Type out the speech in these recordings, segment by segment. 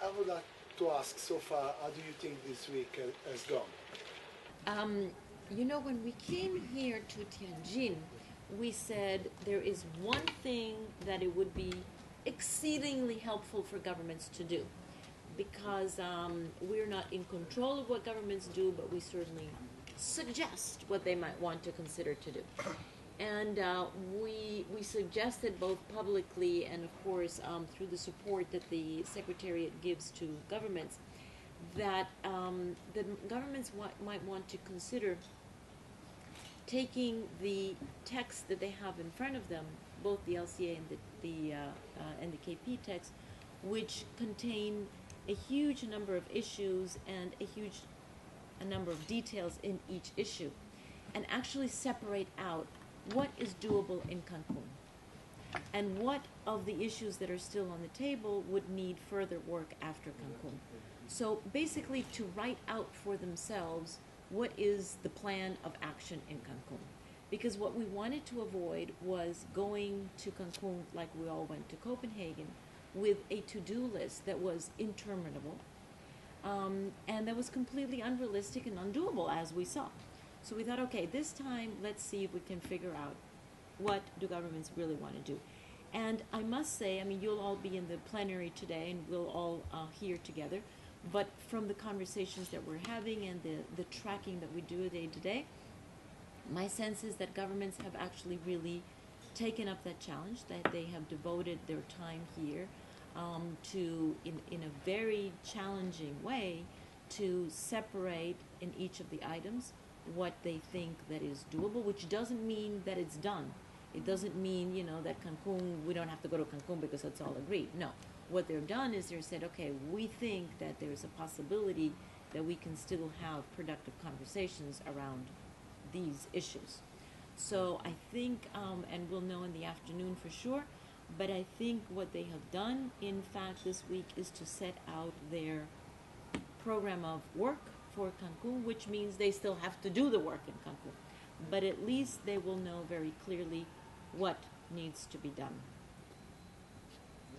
I would like to ask, so far, how do you think this week has gone? You know, when we came here to Tianjin, we said there is one thing that it would be exceedingly helpful for governments to do, because we're not in control of what governments do, but we certainly suggest what they might want to consider to do. And we suggested both publicly and, of course, through the support that the Secretariat gives to governments, that governments might want to consider taking the text that they have in front of them, both the LCA and the KP text, which contain a huge number of issues and a number of details in each issue, and actually separate out what is doable in Cancun and what of the issues that are still on the table would need further work after Cancun. So basically to write out for themselves what is the plan of action in Cancun. Because what we wanted to avoid was going to Cancun like we all went to Copenhagen with a to-do list that was interminable, and that was completely unrealistic and undoable, as we saw. So we thought, okay, this time let's see if we can figure out what do governments really want to do. And I must say, I mean, you'll all be in the plenary today and we'll all hear together, but from the conversations that we're having and the tracking that we do day to day, my sense is that governments have actually really taken up that challenge, that they have devoted their time here to, in a very challenging way, to separate in each of the items what they think that is doable, which doesn't mean that it's done. It doesn't mean, you know, that Cancun, we don't have to go to Cancun because it's all agreed. No. What they've done is they've said, okay, we think that there's a possibility that we can still have productive conversations around these issues. So I think, and we'll know in the afternoon for sure, but I think what they have done, in fact, this week is to set out their program of work for Cancun, which means they still have to do the work in Cancun. But at least they will know very clearly what needs to be done.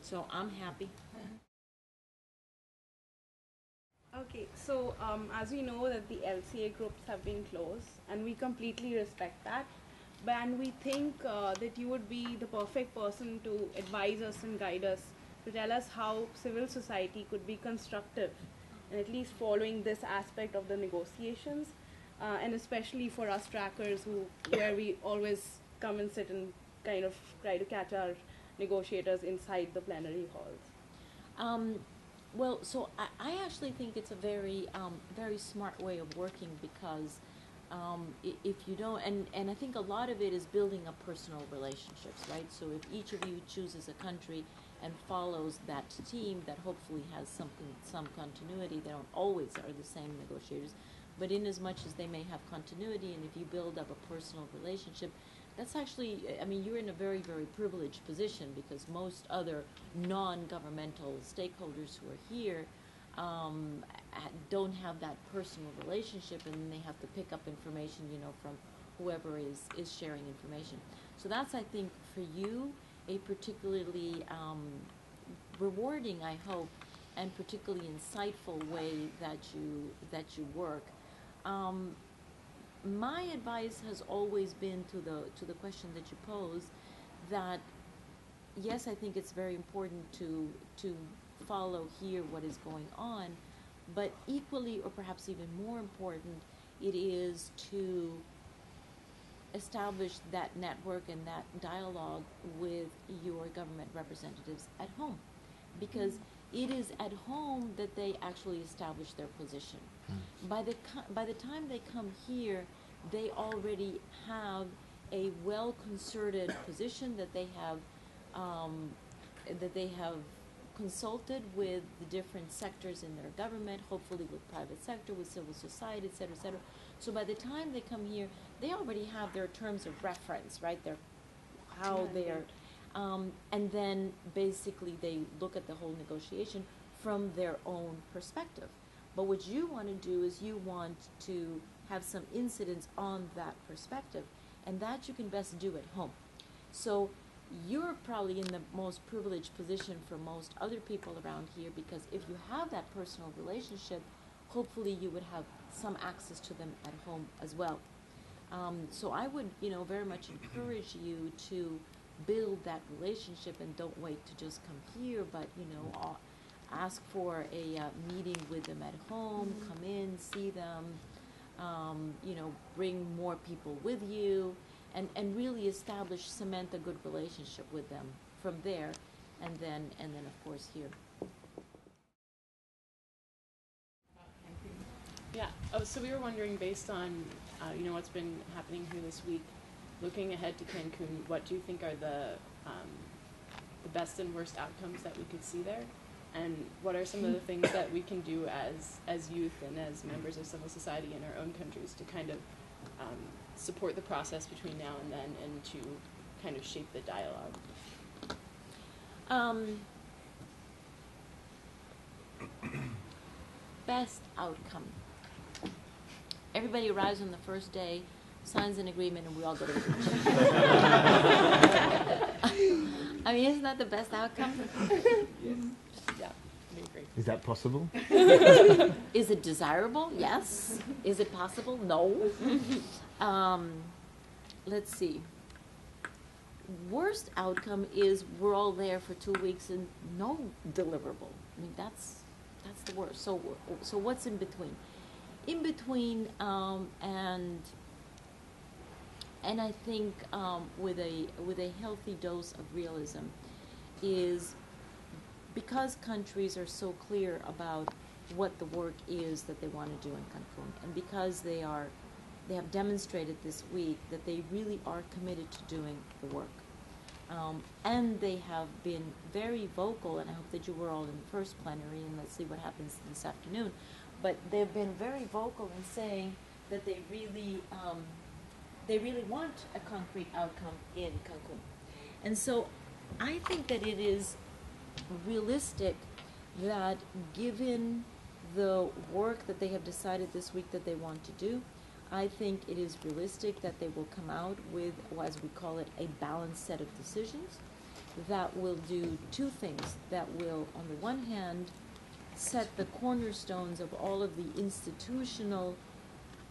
So I'm happy. Okay, so as we know that the LCA groups have been closed, and we completely respect that, and we think that you would be the perfect person to advise us and guide us, to tell us how civil society could be constructive, and at least following this aspect of the negotiations, and especially for us trackers where we always come and sit and kind of try to catch our negotiators inside the plenary halls. Well, so I actually think it's a very, very smart way of working, because if you don't, and I think a lot of it is building up personal relationships, right? So if each of you chooses a country and follows that team that hopefully has some continuity, they don't always are the same negotiators, but in as much as they may have continuity, and if you build up a personal relationship, that's actually, I mean, you're in a very, very privileged position, because most other non-governmental stakeholders who are here don't have that personal relationship, and they have to pick up information, you know, from whoever is sharing information. So that's, I think, for you, a particularly rewarding, I hope, and particularly insightful way that you work. My advice has always been to the question that you pose, that yes, I think it's very important to follow here what is going on, but equally, or perhaps even more important, it is to establish that network and that dialogue with your government representatives at home, because it is at home that they actually establish their position. By the time they come here, they already have a well-concerted position that they have consulted with the different sectors in their government, hopefully with private sector, with civil society, et cetera, et cetera. So by the time they come here, they already have their terms of reference, right? And then basically they look at the whole negotiation from their own perspective. But what you want to do is you want to have some incidence on that perspective, and that you can best do at home. So you're probably in the most privileged position for most other people around here, because if you have that personal relationship, hopefully you would have some access to them at home as well. So I would, very much encourage you to build that relationship, and don't wait to just come here, but, ask for a meeting with them at home, come in, see them, bring more people with you, and really cement a good relationship with them from there, and then of course here. Yeah. Oh, so we were wondering, based on what's been happening here this week, looking ahead to Cancun, what do you think are the best and worst outcomes that we could see there, and what are some of the things that we can do as youth and as members of civil society in our own countries to kind of support the process between now and then, and to kind of shape the dialogue? Best outcome. Everybody arrives on the first day, signs an agreement, and we all go to the beach. I mean, isn't that the best outcome? Yes. Yeah, I agree. Is that possible? Is it desirable? Yes. Is it possible? No. Let's see. Worst outcome is we're all there for 2 weeks and no deliverable. I mean, that's the worst. So what's in between? In between, and I think with a healthy dose of realism, is because countries are so clear about what the work is that they want to do in Cancun, and because they have demonstrated this week that they really are committed to doing the work. And they have been very vocal, and I hope that you were all in the first plenary, and let's see what happens this afternoon. But they've been very vocal in saying that they really want a concrete outcome in Cancun. And so I think that it is realistic that, given the work that they have decided this week that they want to do, I think it is realistic that they will come out with, as we call it, a balanced set of decisions that will do two things. That will, on the one hand, set the cornerstones of all of the institutional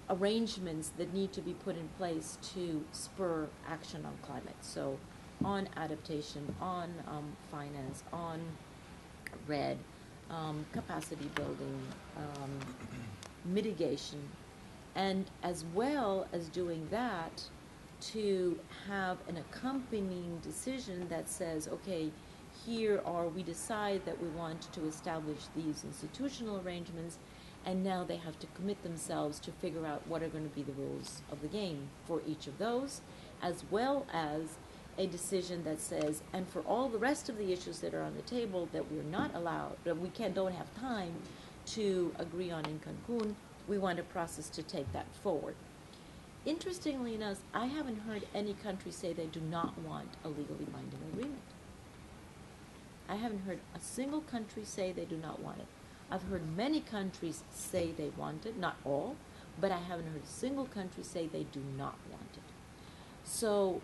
arrangements that need to be put in place to spur action on climate. So on adaptation, on finance, on RED, capacity building, mitigation, and as well as doing that, to have an accompanying decision that says, okay, here we decide that we want to establish these institutional arrangements, and now they have to commit themselves to figure out what are going to be the rules of the game for each of those, as well as a decision that says, and for all the rest of the issues that are on the table that we're not allowed, that we don't have time to agree on in Cancun, we want a process to take that forward. Interestingly enough, I haven't heard any country say they do not want a legally binding agreement. I haven't heard a single country say they do not want it. I've heard many countries say they want it, not all, but I haven't heard a single country say they do not want it. So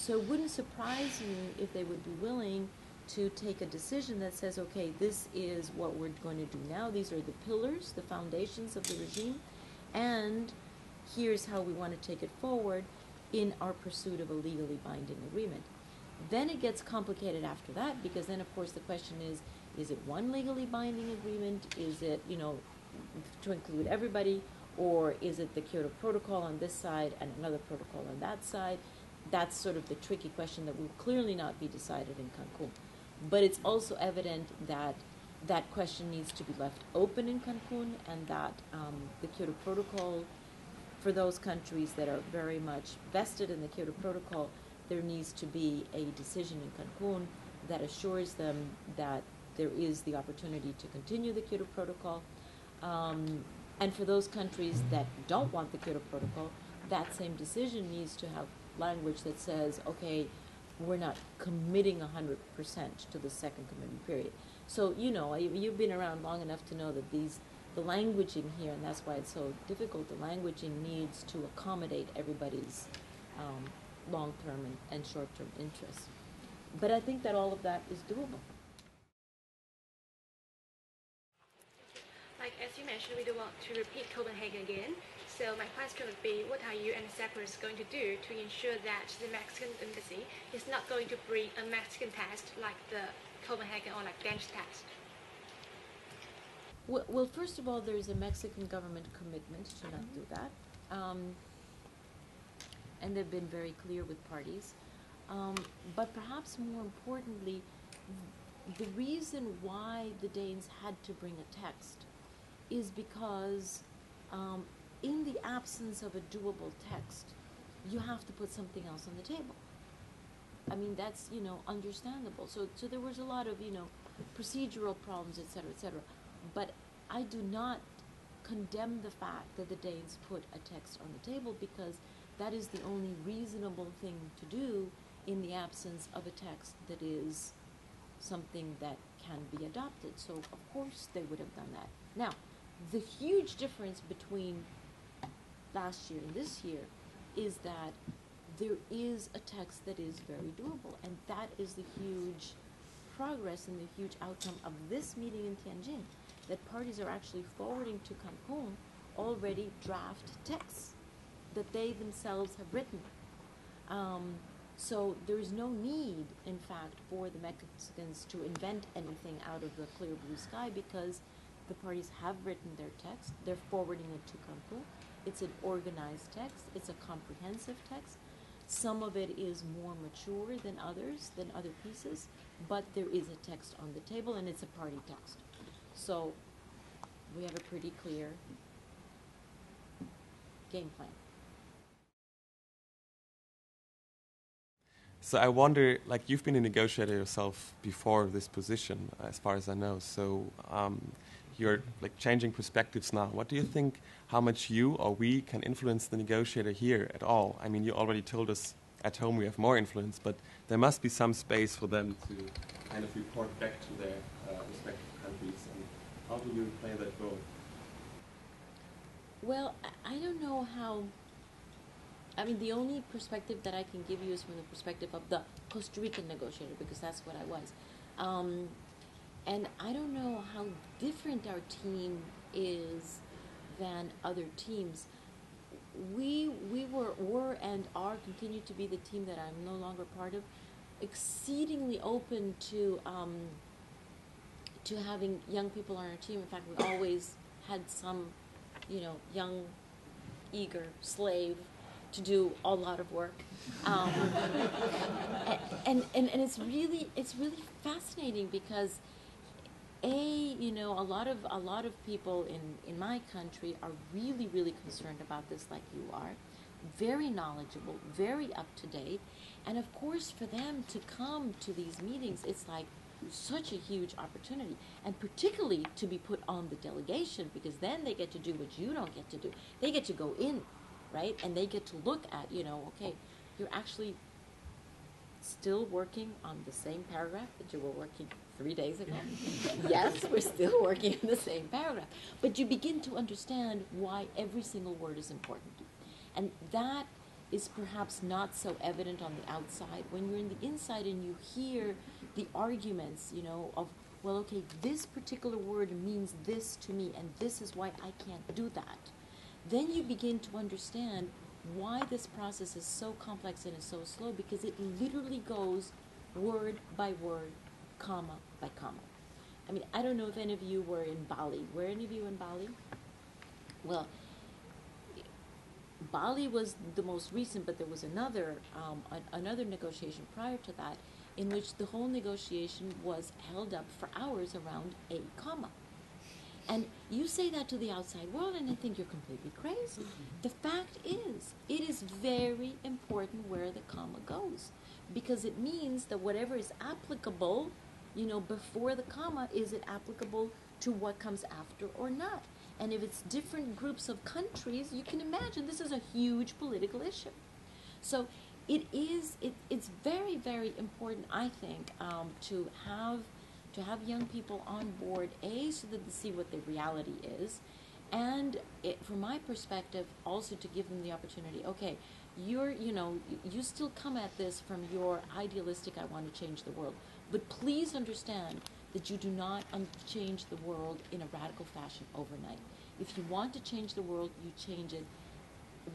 it wouldn't surprise me if they would be willing to take a decision that says, okay, this is what we're going to do now. These are the pillars, the foundations of the regime, and here's how we want to take it forward in our pursuit of a legally binding agreement. Then it gets complicated after that, because then, of course, the question is it one legally binding agreement? Is it, to include everybody? Or is it the Kyoto Protocol on this side and another protocol on that side? That's sort of the tricky question that will clearly not be decided in Cancun. But it's also evident that that question needs to be left open in Cancun, and that the Kyoto Protocol, for those countries that are very much vested in the Kyoto Protocol, there needs to be a decision in Cancun that assures them that there is the opportunity to continue the Kyoto Protocol. And for those countries that don't want the Kyoto Protocol, that same decision needs to have language that says, okay, we're not committing 100% to the second commitment period. So, you've been around long enough to know that the languaging here, and that's why it's so difficult, the languaging needs to accommodate everybody's long-term and short-term interests. But I think that all of that is doable. Like as you mentioned, we don't want to repeat Copenhagen again. So my question would be, what are you and Cyprus going to do to ensure that the Mexican embassy is not going to bring a Mexican test like the Copenhagen or like Danish test? Well, first of all, there is a Mexican government commitment to not do that. And they've been very clear with parties. But perhaps more importantly, the reason why the Danes had to bring a text is because in the absence of a doable text, you have to put something else on the table. I mean, that's, understandable. So there was a lot of, procedural problems, et cetera, but I do not condemn the fact that the Danes put a text on the table, because that is the only reasonable thing to do in the absence of a text that is something that can be adopted. So of course they would have done that. Now, the huge difference between last year and this year is that there is a text that is very doable, and that is the huge progress and the huge outcome of this meeting in Tianjin, that parties are actually forwarding to Cancun already draft texts that they themselves have written. So there is no need, in fact, for the Mexicans to invent anything out of the clear blue sky, because the parties have written their text. They're forwarding it to Cancun. It's an organized text. It's a comprehensive text. Some of it is more mature than other pieces, but there is a text on the table, and it's a party text. So we have a pretty clear game plan. So I wonder, like, you've been a negotiator yourself before this position, as far as I know. So you're like changing perspectives now. What do you think? How much you or we can influence the negotiator here at all? I mean, you already told us at home we have more influence, but there must be some space for them to kind of report back to their respective countries. And how do you play that role? Well, I don't know how. I mean, the only perspective that I can give you is from the perspective of the Costa Rican negotiator, because that's what I was. And I don't know how different our team is than other teams. We were and are, continue to be the team that I'm no longer part of, exceedingly open to having young people on our team. In fact, we always had some, young, eager slave to do a lot of work, and it's really fascinating, because a lot of people in my country are really concerned about this, like you are, very knowledgeable, very up to date, and of course for them to come to these meetings, it's like such a huge opportunity, and particularly to be put on the delegation, because then they get to do what you don't get to do. They get to go in, right? And they get to look at, okay, you're actually still working on the same paragraph that you were working 3 days ago. Yes, we're still working on the same paragraph. But you begin to understand why every single word is important. And that is perhaps not so evident on the outside. When you're in the inside and you hear the arguments, of, well, okay, this particular word means this to me, and this is why I can't do that. Then you begin to understand why this process is so complex and is so slow, because it literally goes word by word, comma by comma. I mean, I don't know if any of you were in Bali. Were any of you in Bali? Well, Bali was the most recent, but there was another negotiation prior to that, in which the whole negotiation was held up for hours around a comma. And you say that to the outside world, and they think you're completely crazy. The fact is, it is very important where the comma goes, because it means that whatever is applicable, before the comma, is it applicable to what comes after or not? And if it's different groups of countries, you can imagine this is a huge political issue. So it's very, very important, I think, to have young people on board, so that they see what the reality is, and from my perspective, also to give them the opportunity. Okay, you still come at this from your idealistic, I want to change the world, but please understand that you do not change the world in a radical fashion overnight. If you want to change the world, you change it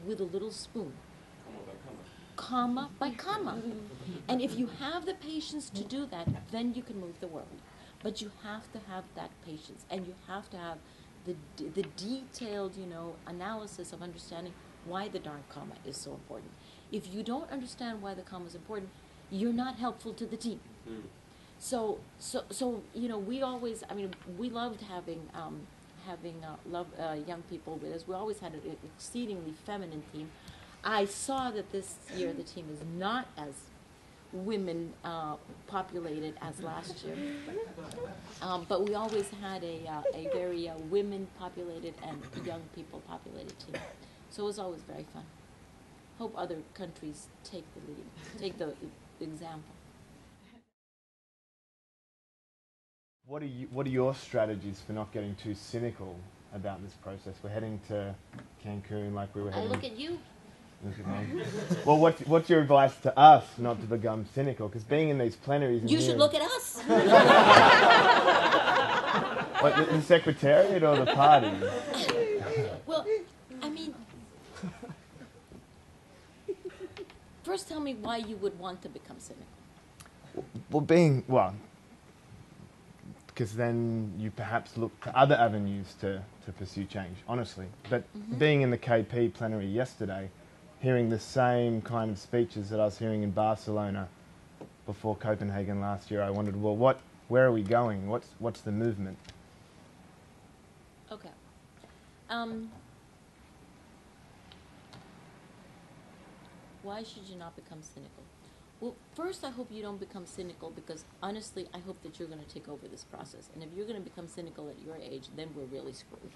with a little spoon, comma by comma. And if you have the patience to do that, then you can move the world. But you have to have that patience, and you have to have the detailed, analysis of understanding why the darn comma is so important. If you don't understand why the comma is important, you're not helpful to the team. So we always, we loved having young people with us. We always had an exceedingly feminine team. I saw that this year the team is not as women populated as last year, but we always had a very women populated and young people populated team. So it was always very fun. Hope other countries take the lead, take the example. What are your strategies for not getting too cynical about this process? We're heading to Cancun like we were heading. I look at you. Look at me. Well, what's your advice to us not to become cynical? Because being in these plenaries... You should look at us. What, the Secretariat or the party? Well, first tell me why you would want to become cynical. Because then you perhaps look to other avenues to pursue change, honestly. But being in the KP plenary yesterday, hearing the same kind of speeches that I was hearing in Barcelona before Copenhagen last year, I wondered, well, where are we going? What's the movement? Okay. Why should you not become cynical? Well, first, I hope you don't become cynical because, honestly, I hope that you're going to take over this process. And if you're going to become cynical at your age, then we're really screwed.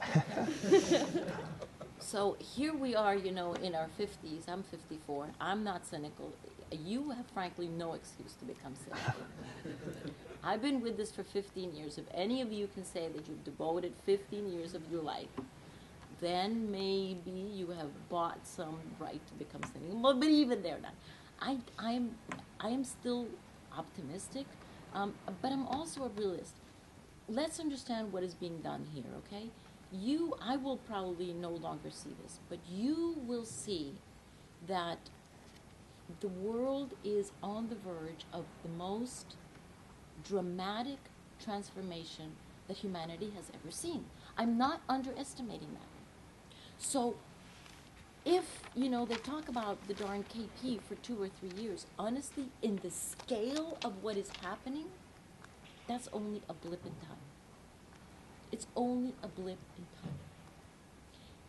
So here we are, in our 50s. I'm 54. I'm not cynical. You have, frankly, no excuse to become cynical. I've been with this for 15 years. If any of you can say that you've devoted 15 years of your life, then maybe you have bought some right to become cynical. But even they're not. I am still optimistic, but I'm also a realist. Let's understand what is being done here, okay? I will probably no longer see this, but you will see that the world is on the verge of the most dramatic transformation that humanity has ever seen. I'm not underestimating that. So if, they talk about the darn KP for 2 or 3 years, honestly, in the scale of what is happening, that's only a blip in time. It's only a blip in time.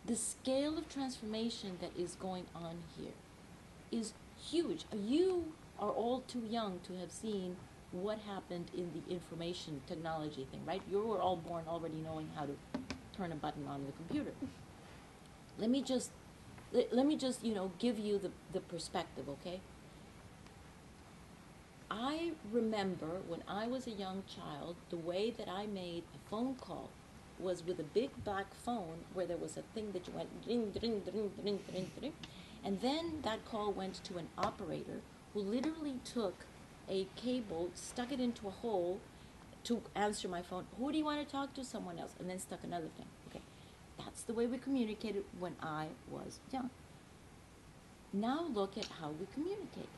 The scale of transformation that is going on here is huge. You are all too young to have seen what happened in the information technology thing, right? You were all born already knowing how to turn a button on the computer. Let me just give you the perspective, okay? I remember when I was a young child, the way that I made a phone call was with a big black phone where there was a thing that you went ding, ding, ding, ding, ding, ding, and then that call went to an operator who literally took a cable, stuck it into a hole to answer my phone. Who do you want to talk to? Someone else. And then stuck another thing. Okay. That's the way we communicated when I was young. Now look at how we communicate.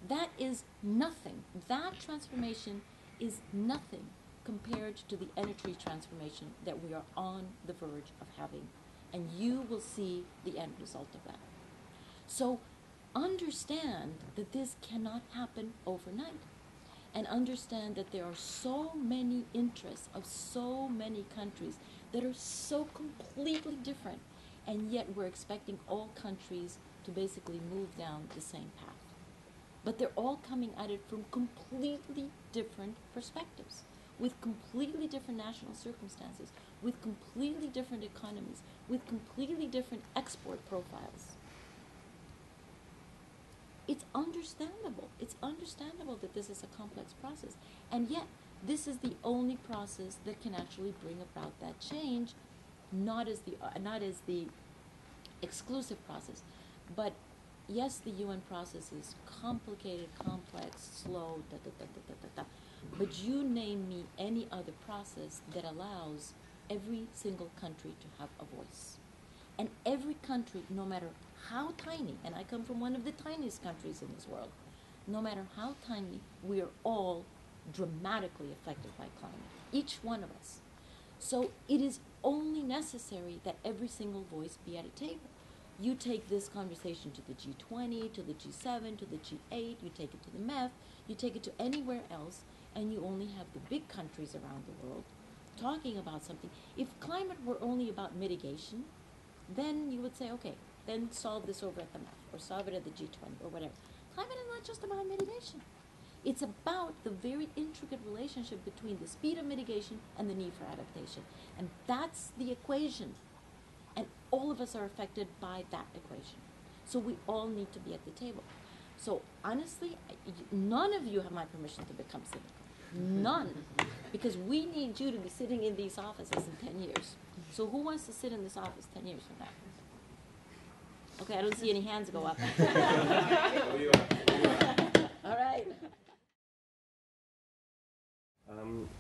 That is nothing. That transformation is nothing compared to the energy transformation that we are on the verge of having. And you will see the end result of that. So understand that this cannot happen overnight. And understand that there are so many interests of so many countries that are so completely different. And yet we're expecting all countries to basically move down the same path. But they're all coming at it from completely different perspectives, with completely different national circumstances, with completely different economies, with completely different export profiles. It's understandable. It's understandable that this is a complex process. And yet, this is the only process that can actually bring about that change not as the exclusive process, but yes, the UN process is complicated, complex, slow, but you name me any other process that allows every single country to have a voice. And every country, no matter how tiny, and I come from one of the tiniest countries in this world, no matter how tiny, we are all dramatically affected by climate, each one of us. So it is only necessary that every single voice be at a table. You take this conversation to the G20, to the G7, to the G8, you take it to the MEF, you take it to anywhere else, and you only have the big countries around the world talking about something. If climate were only about mitigation, then you would say, okay, then solve this over at the MEF, or solve it at the G20, or whatever. Climate is not just about mitigation. It's about the very intricate relationship between the speed of mitigation and the need for adaptation. And that's the equation. And all of us are affected by that equation. So we all need to be at the table. So honestly, none of you have my permission to become cynical. None. Because we need you to be sitting in these offices in 10 years. So who wants to sit in this office 10 years from now? Okay, I don't see any hands go up. All right.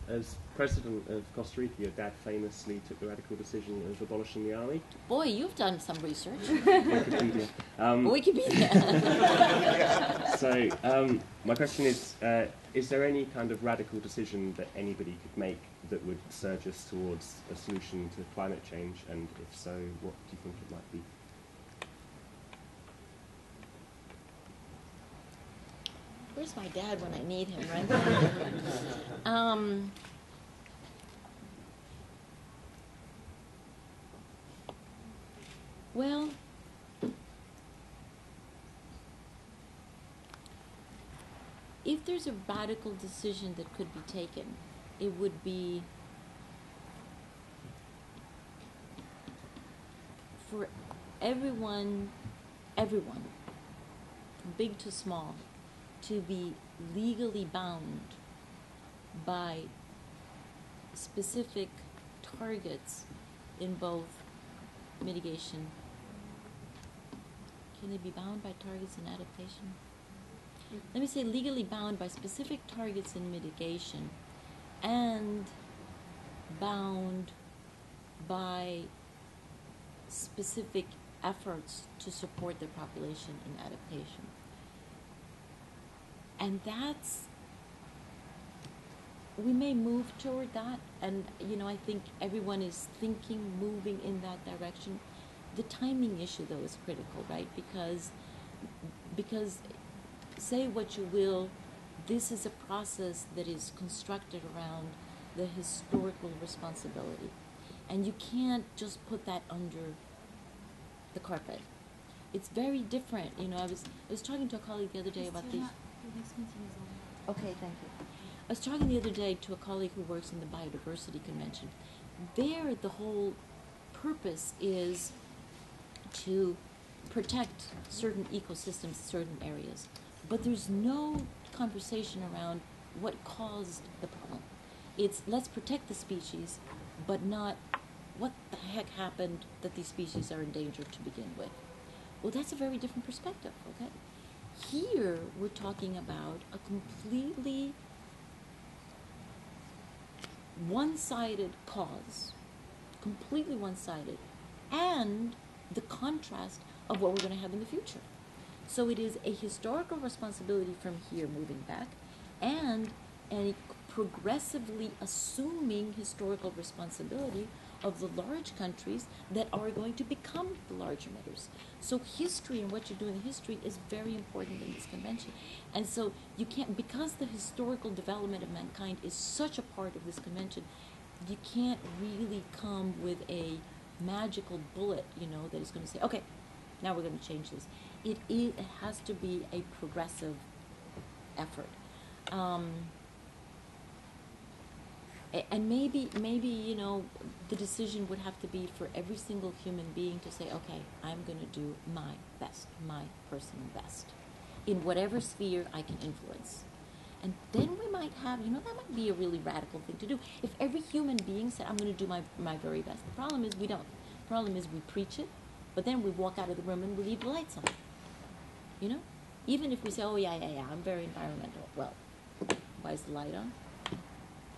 As president of Costa Rica, your dad famously took the radical decision of abolishing the army. Boy, you've done some research. Wikipedia. Wikipedia. So, my question is there any kind of radical decision that anybody could make that would surge us towards a solution to climate change? And if so, what do you think it might be? Where's my dad when I need him, right? Well, if there's a radical decision that could be taken, it would be for everyone, from big to small, to be legally bound by specific targets in both mitigation. Can they be bound by targets in adaptation? Let me say legally bound by specific targets in mitigation and bound by specific efforts to support their population in adaptation. And we may move toward that, and I think everyone is moving in that direction. The timing issue, though, is critical, right? Because say what you will, this is a process that is constructed around the historical responsibility, and you can't just put that under the carpet. It's very different. I was talking to a colleague the other day about the next meeting is on. Okay, thank you. I was talking the other day to a colleague who works in the Biodiversity Convention. There, the whole purpose is to protect certain ecosystems, certain areas. But there's no conversation around what caused the problem. It's let's protect the species, but not what the heck happened that these species are endangered to begin with. Well, that's a very different perspective, okay? Here, we're talking about a completely one-sided cause, completely one-sided, and the contrast of what we're going to have in the future. So it is a historical responsibility from here moving back, and a progressively assuming historical responsibility of the large countries that are going to become the large emitters. So history and what you do in history is very important in this convention. And so you can't, because the historical development of mankind is such a part of this convention, you can't really come with a magical bullet, that is going to say, okay, now we're going to change this. It has to be a progressive effort. And maybe the decision would have to be for every single human being to say, okay, I'm going to do my best, my personal best, in whatever sphere I can influence. And then we might have, that might be a really radical thing to do. If every human being said, I'm going to do my very best. The problem is we don't. The problem is we preach it, but then we walk out of the room and we leave the lights on. Even if we say, oh, yeah, I'm very environmental. Well, why is the light on?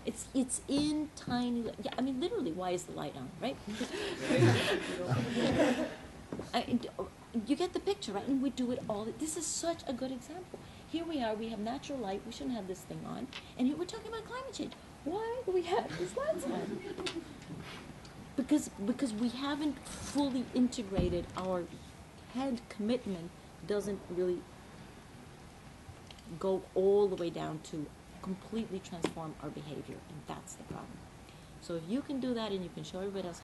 It's in tiny, literally, why is the light on, right? You get the picture, right? And we do it all. This is such a good example. Here we are, we have natural light, we shouldn't have this thing on, and here we're talking about climate change. Why do we have these lights on? Because we haven't fully integrated our head commitment, doesn't really go all the way down to completely transform our behavior, and that's the problem. So if you can do that and you can show everybody else